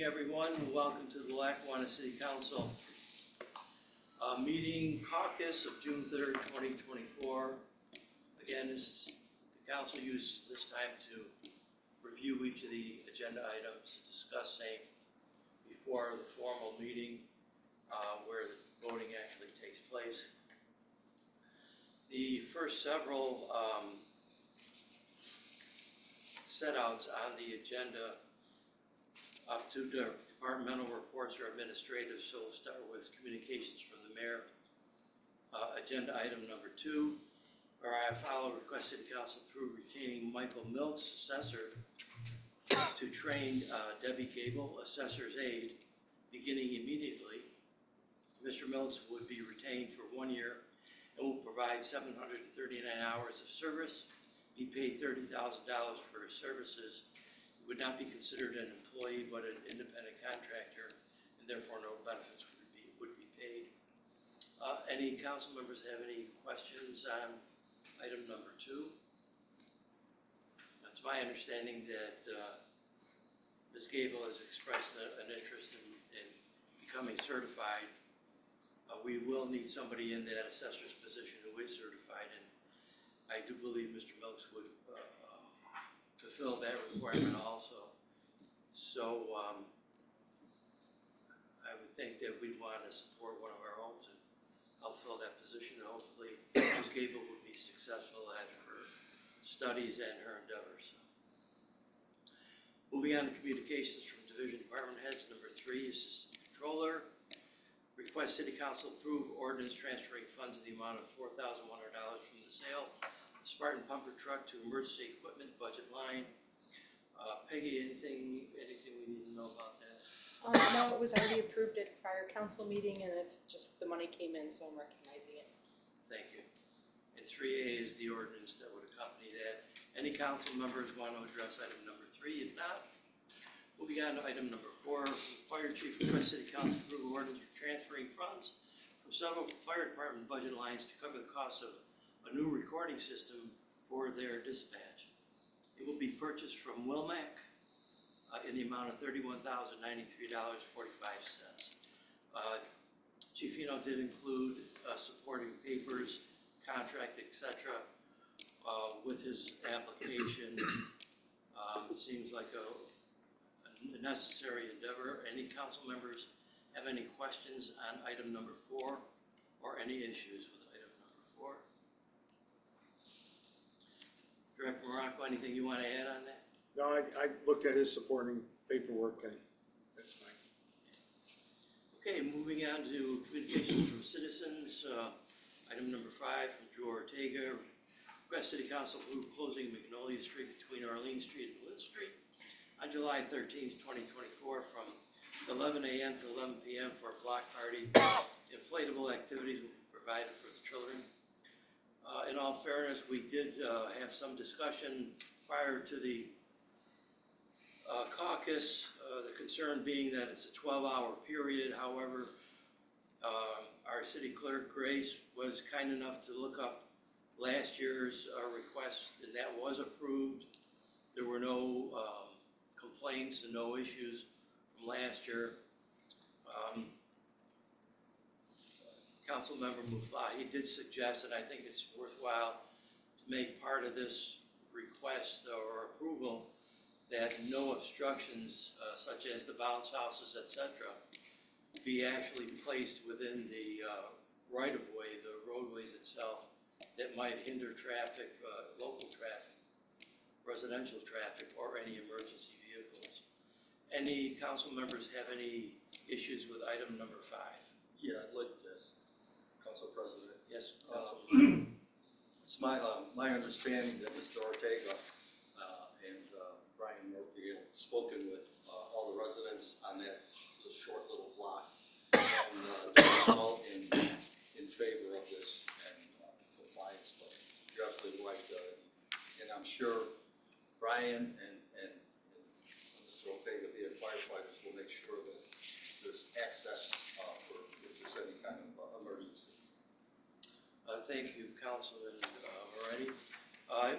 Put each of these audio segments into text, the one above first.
everyone. Welcome to the Lackawanna City Council meeting caucus of June 3rd, 2024. Again, the council uses this time to review each of the agenda items, discuss same before the formal meeting where the voting actually takes place. The first several setouts on the agenda up to the departmental reports or administrative, so we'll start with communications from the mayor. Agenda item number 2, where I follow request City Council approve retaining Michael Milks, assessor, to train Debbie Gable, assessor's aide, beginning immediately. Mr. Milks would be retained for 1 year and will provide 739 hours of service, be paid $30,000 for his services. Would not be considered an employee but an independent contractor, and therefore no benefits would be paid. Any council members have any questions on item number 2? It's my understanding that Ms. Gable has expressed an interest in becoming certified. We will need somebody in that assessor's position who is certified, and I do believe Mr. Milks would fulfill that requirement also. So I would think that we'd want to support one of our own to help fill that position. Hopefully Ms. Gable would be successful at her studies and her endeavors. Moving on to communications from division department heads. Number 3, assistant controller. Request City Council approve ordinance transferring funds in the amount of $4,100 from the sale Spartan pumper truck to emergency equipment budget line. Peggy, anything we need to know about that? No, it was already approved at a prior council meeting, and it's just the money came in, so I'm recognizing it. Thank you. And 3A is the ordinance that would accompany that. Any council members want to address item number 3? If not, moving on to item number 4, Fire Chief requests City Council approve ordinance for transferring funds from several fire department budget lines to cover the cost of a new recording system for their dispatch. It will be purchased from Wilmac in the amount of $31,093.45. Chief Eno did include supporting papers, contract, etc. With his application. It seems like a necessary endeavor. Any council members have any questions on item number 4 or any issues with item number 4? Director Morocco, anything you want to add on that? No, I looked at his supporting paperwork and that's fine. Okay, moving on to communications from citizens. Item number 5 from Drew Ortega. Request City Council approve closing Magnolia Street between Arlene Street and Lynn Street on July 13th, 2024 from 11 a.m. to 11 p.m. for a block party. Inflatable activities will be provided for the children. In all fairness, we did have some discussion prior to the caucus, the concern being that it's a 12-hour period. However, our city clerk, Grace, was kind enough to look up last year's request, and that was approved. There were no complaints and no issues from last year. Councilmember Muflahi, he did suggest, and I think it's worthwhile to make part of this request or approval that no obstructions, such as the bounce houses, etc., be actually placed within the right-of-way, the roadways itself, that might hinder traffic, local traffic, residential traffic, or any emergency vehicles. Any council members have any issues with item number 5? Yeah, I'd like this, Council President. Yes, It's my understanding that Mr. Ortega and Brian Murphy have spoken with all the residents on that short little block, and they're all in favor of this and compliance. But you're absolutely right, and I'm sure Brian and Mr. Ortega, being firefighters, will make sure that there's access for if there's any kind of emergency. Thank you, Councilman Moretti.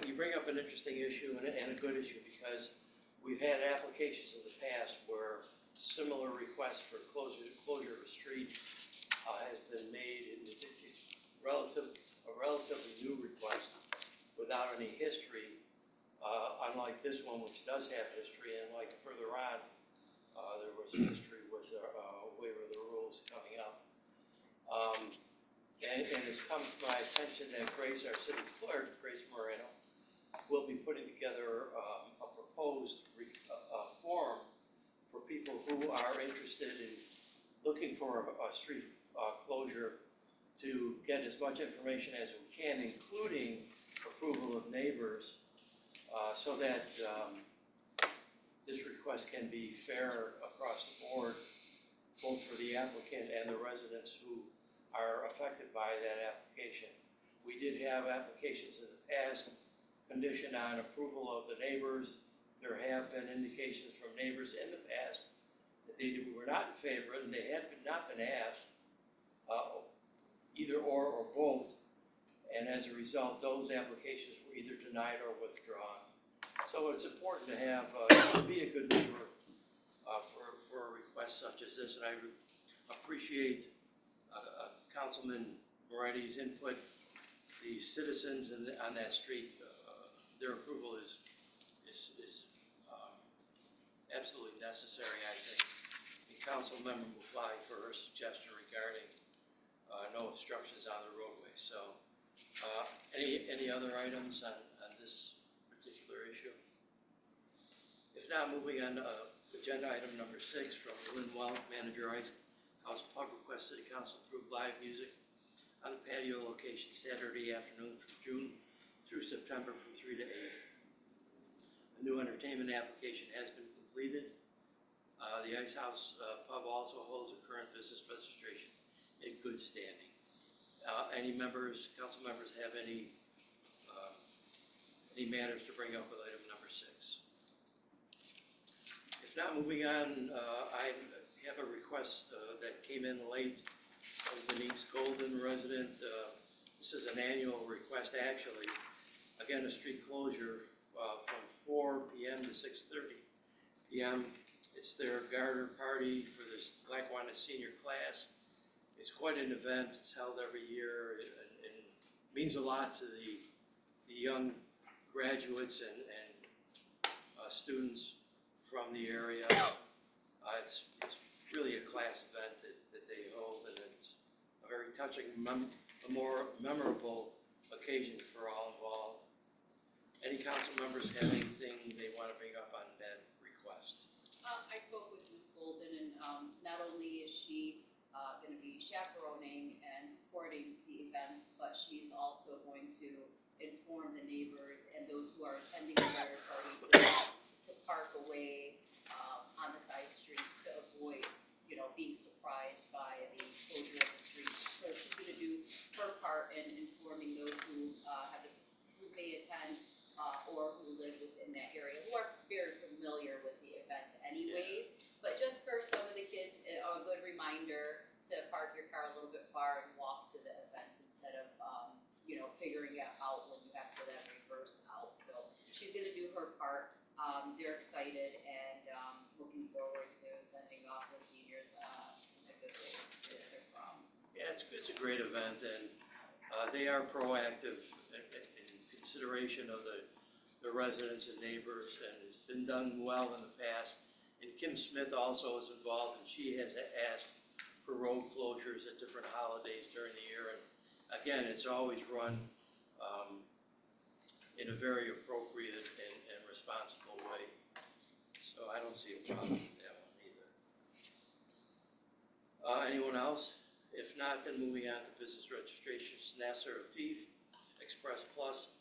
You bring up an interesting issue and a good issue, because we've had applications in the past where similar request for closure of a street has been made, and it's a relatively new request without any history, unlike this one, which does have history, and like further on, there was a history with waiver of the rules coming up. And it's come to my attention that Grace, our city clerk, Grace Moreno, will be putting together a proposed form for people who are interested in looking for a street closure to get as much information as we can, including approval of neighbors, so that this request can be fair across the board, both for the applicant and the residents who are affected by that application. We did have applications in the past conditioned on approval of the neighbors. There have been indications from neighbors in the past that they were not in favor and they had not been asked, either or both. And as a result, those applications were either denied or withdrawn. So it's important to have, be a good neighbor for a request such as this. And I appreciate Councilman Moretti's input. The citizens on that street, their approval is absolutely necessary, I think. And Councilmember Muflahi for her suggestion regarding no obstructions on the roadway. So, any other items on this particular issue? If not, moving on to agenda item number 6 from Lynn Welch, Manager Ice House Pub, request City Council approve live music on the patio location Saturday afternoon from June through September from 3 to 8. A new entertainment application has been completed. The Ice House Pub also holds a current business registration in good standing. Any members, council members, have any matters to bring up with item number 6? If not, moving on, I have a request that came in late from Denise Golden, resident. This is an annual request, actually. Again, a street closure from 4 p.m. to 6:30 p.m. It's their garter party for this Lackawanna senior class. It's quite an event. It's held every year and means a lot to the young graduates and students from the area. It's really a class event that they hold, and it's a very touching, more memorable occasion for all involved. Any council members have anything they want to bring up on that request? I spoke with Ms. Golden, and not only is she going to be chaperoning and supporting the events, but she's also going to inform the neighbors and those who are attending the garter party to park away on the side streets to avoid, being surprised by the closure of the streets. So she's going to do her part in informing those who may attend or who live within that area, who are very familiar with the event anyways. Yeah. But just for some of the kids, a good reminder to park your car a little bit far and walk to the event instead of, figuring it out when you have to then reverse out. So she's going to do her part. They're excited and looking forward to sending off the seniors in a good way to where they're from. Yeah, it's a great event, and they are proactive in consideration of the residents and neighbors, and it's been done well in the past. And Kim Smith also is involved, and she has asked for road closures at different holidays during the year. And again, it's always run in a very appropriate and responsible way. So I don't see a problem with that one either. Anyone else? If not, then moving on to business registrations. Nasser Afif, Express Plus.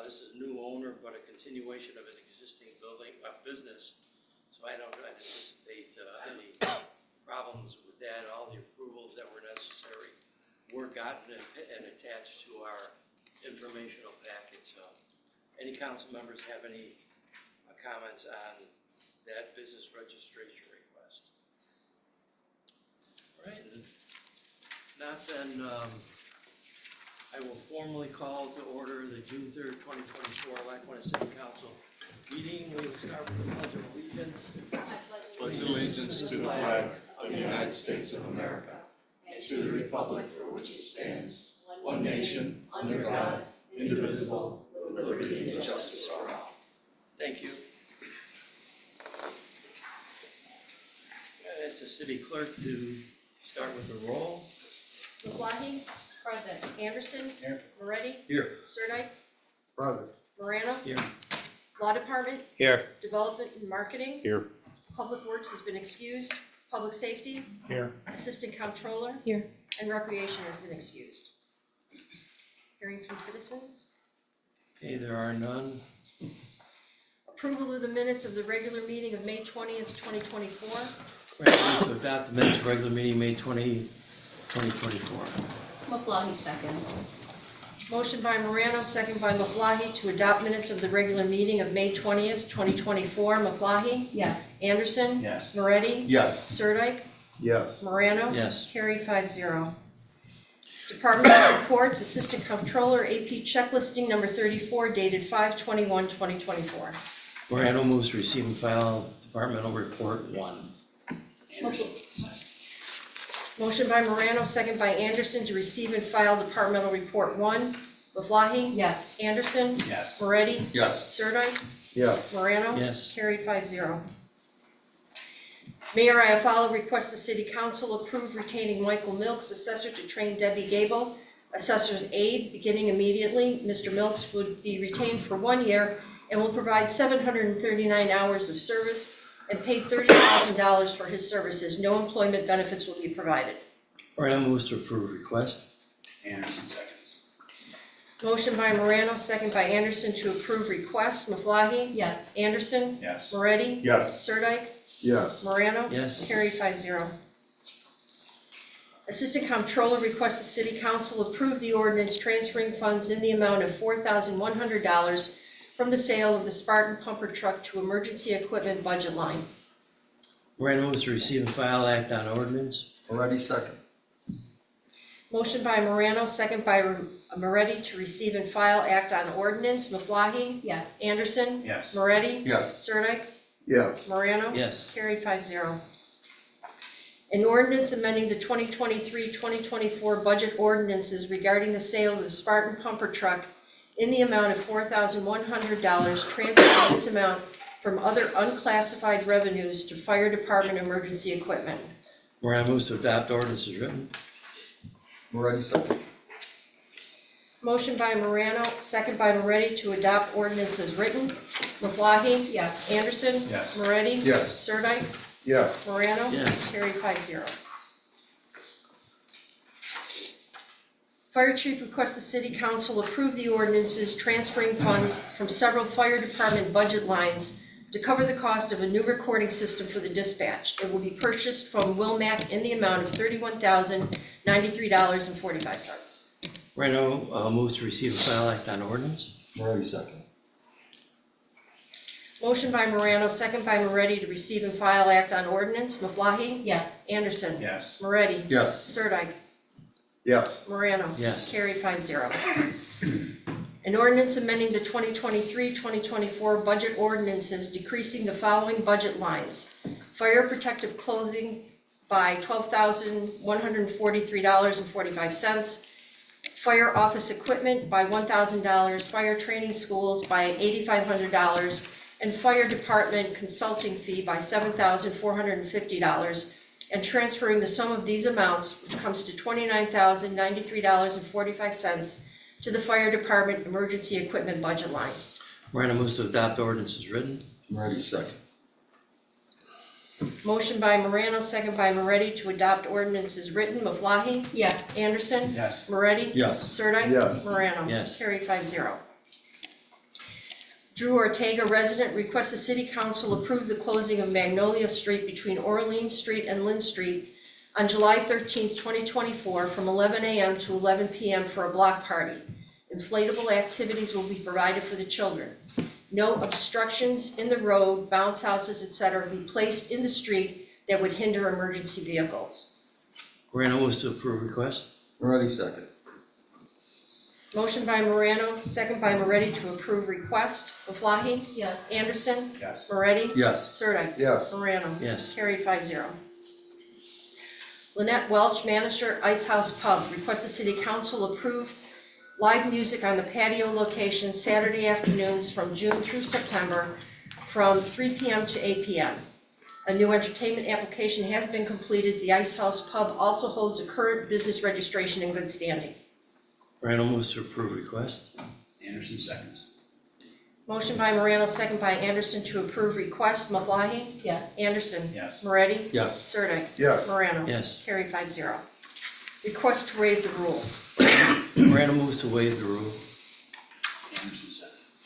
This is a new owner, but a continuation of an existing business. So I don't anticipate any problems with that. All the approvals that were necessary were gotten and attached to our informational packet. So any council members have any comments on that business registration request? All right, and if not, then I will formally call to order the June 3rd, 2024 Lackawanna City Council meeting. We will start with the Pledge of Allegiance. Pledge allegiance to the flag of the United States of America and to the republic for which it stands, one nation, under God, indivisible, with liberty and justice for all. Thank you. Ask the city clerk to start with the roll. Maflahe? Present. Anderson? Here. Moretti? Here. Sirdike? Present. Morano? Here. Law Department? Here. Development and Marketing? Here. Public Works has been excused. Public Safety? Here. Assistant Comptroller? Here. And Recreation has been excused. Hearings from citizens? Okay, there are none. Approval of the minutes of the regular meeting of May 20th, 2024. Recommend to adopt the minutes of regular meeting, May 20, 2024. Maflahe seconds. Motion by Morano, second by Maflahe, to adopt minutes of the regular meeting of May 20th, 2024. Maflahe? Yes. Anderson? Yes. Moretti? Yes. Sirdike? Yes. Morano? Yes. Carried 5-0. Departmental reports, Assistant Comptroller, AP checklisting number 34, dated 5/21/2024. Morano moves to receive and file departmental report 1. Motion by Morano, second by Anderson, to receive and file Departmental Report 1. Maflahe? Yes. Anderson? Yes. Moretti? Yes. Sirdike? Yes. Morano? Yes. Carried 5-0. Mayor Iafallo requests the City Council approve retaining Michael Milks, Assessor, to train Debbie Gable, Assessor's aide, beginning immediately. Mr. Milks would be retained for 1 year and will provide 739 hours of service and paid $30,000 for his services. No employment benefits will be provided. Morano moves to approve request. Anderson seconds. Motion by Morano, second by Anderson, to approve request. Maflahe? Yes. Anderson? Yes. Moretti? Yes. Sirdike? Yes. Morano? Yes. Carried 5-0. Assistant Comptroller requests the City Council approve the ordinance transferring funds in the amount of $4,100 from the sale of the Spartan pumper truck to emergency equipment budget line. Morano moves to receive and file act on ordinance. Already second. Motion by Morano, second by Moretti, to receive and file act on ordinance. Maflahe? Yes. Anderson? Yes. Moretti? Yes. Sirdike? Yes. Morano? Yes. Carried 5-0. An ordinance amending the 2023-2024 budget ordinances regarding the sale of the Spartan pumper truck in the amount of $4,100, transferring this amount from other unclassified revenues to Fire Department emergency equipment. Morano moves to adopt ordinance as written. Already second. Motion by Morano, second by Moretti, to adopt ordinance as written. Maflahe? Yes. Anderson? Yes. Moretti? Yes. Sirdike? Yes. Morano? Yes. Carried 5-0. Fire Chief requests the City Council approve the ordinances transferring funds from several Fire Department budget lines to cover the cost of a new recording system for the dispatch. It will be purchased from Wilmac in the amount of $31,093.45. Morano moves to receive and file act on ordinance. Already second. Motion by Morano, second by Moretti, to receive and file act on ordinance. Maflahe? Yes. Anderson? Yes. Moretti? Yes. Sirdike? Yes. Morano? Yes. Carried 5-0. An ordinance amending the 2023-2024 budget ordinances decreasing the following budget lines. Fire protective clothing by $12,143.45. Fire office equipment by $1,000. Fire training schools by $8,500. And fire department consulting fee by $7,450. And transferring the sum of these amounts, which comes to $29,093.45, to the Fire Department Emergency Equipment Budget line. Morano moves to adopt ordinance as written. Already second. Motion by Morano, second by Moretti, to adopt ordinance as written. Maflahe? Yes. Anderson? Yes. Moretti? Yes. Sirdike? Yes. Morano? Yes. Carried 5-0. Drew Ortega, resident, requests the City Council approve the closing of Magnolia Street between Orleans Street and Lynn Street on July 13th, 2024, from 11 a.m. to 11 p.m. for a block party. Inflatable activities will be provided for the children. No obstructions in the road, bounce houses, etc. be placed in the street that would hinder emergency vehicles. Morano moves to approve request. Already second. Motion by Morano, second by Moretti to approve request. Maflahe? Yes. Anderson? Yes. Moretti? Yes. Sirdike? Yes. Morano? Yes. Carried 5-0. Lynette Welch, manager, Ice House Pub, requests the city council approve live music on the patio location Saturday afternoons from June through September from 3 p.m. to 8 p.m. A new entertainment application has been completed. The Ice House Pub also holds a current business registration in good standing. Morano moves to approve request. Anderson seconds. Motion by Morano, second by Anderson to approve request. Maflahe? Yes. Anderson? Yes. Moretti? Yes. Sirdike? Yes. Morano? Yes. Carried 5-0. Request to waive the rules. Morano moves to waive the rule. Anderson seconds.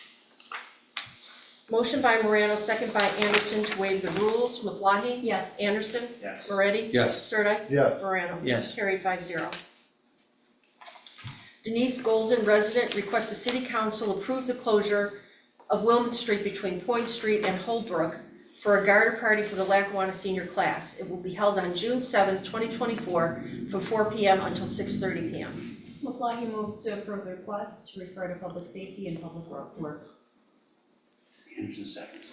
Motion by Morano, second by Anderson to waive the rules. Maflahe? Yes. Anderson? Yes. Moretti? Yes. Sirdike? Yes. Morano? Yes. Carried 5-0. Denise Golden, resident, requests the city council approve the closure of Wilmot Street between Point Street and Holbrook for a garter party for the Lackawanna senior class. It will be held on June 7th, 2024, from 4 p.m. until 6:30 p.m. Maflahe moves to approve the request to refer to public safety and public works. Anderson seconds.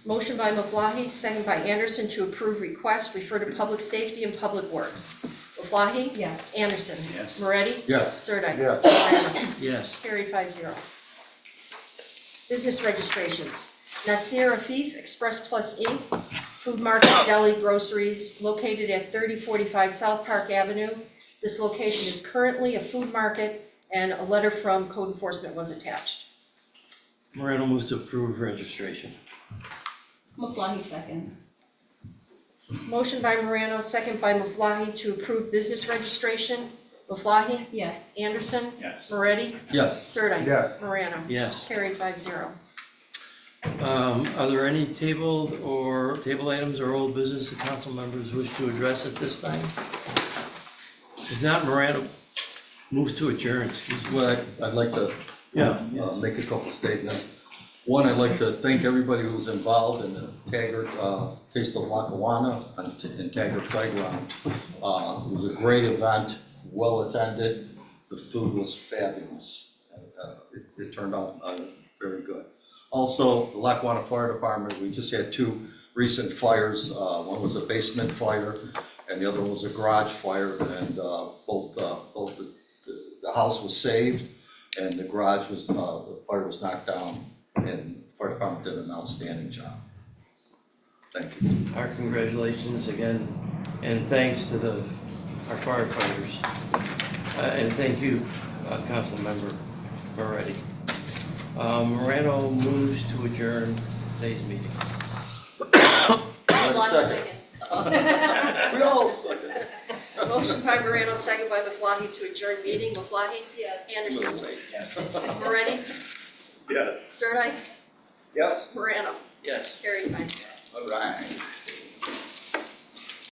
Motion by Maflahe, second by Anderson to approve request, refer to public safety and public works. Maflahe? Yes. Anderson? Yes. Moretti? Yes. Sirdike? Yes. Morano? Yes. Carried 5-0. Business registrations. Nasir Afif, Express Plus Inc., Food Market Deli Groceries, located at 3045 South Park Avenue. This location is currently a food market, and a letter from code enforcement was attached. Morano moves to approve registration. Maflahe seconds. Motion by Morano, second by Maflahe to approve business registration. Maflahe? Yes. Anderson? Yes. Moretti? Yes. Sirdike? Yes. Morano? Yes. Carried 5-0. Are there any table items or old business that council members wish to address at this time? If not, Morano moves to adjourn, excuse me. Well, I'd like to make a couple statements. One, I'd like to thank everybody who was involved in the Taggart Taste of Lackawanna in Taggart Playground. It was a great event, well attended. The food was fabulous. It turned out very good. Also, the Lackawanna Fire Department, we just had two recent fires. One was a basement fire, and the other one was a garage fire. And both the house was saved, and the garage was the fire was knocked down, and the fire department did an outstanding job. Thank you. Our congratulations again, and thanks to our firefighters. And thank you, Councilmember Moretti. Morano moves to adjourn today's meeting. Wait a second. We all second. Motion by Morano, second by Maflahe to adjourn meeting. Maflahe? Yes. Anderson? Yes. Moretti? Yes. Sirdike? Yes. Morano? Yes. Carried 5-0. All right.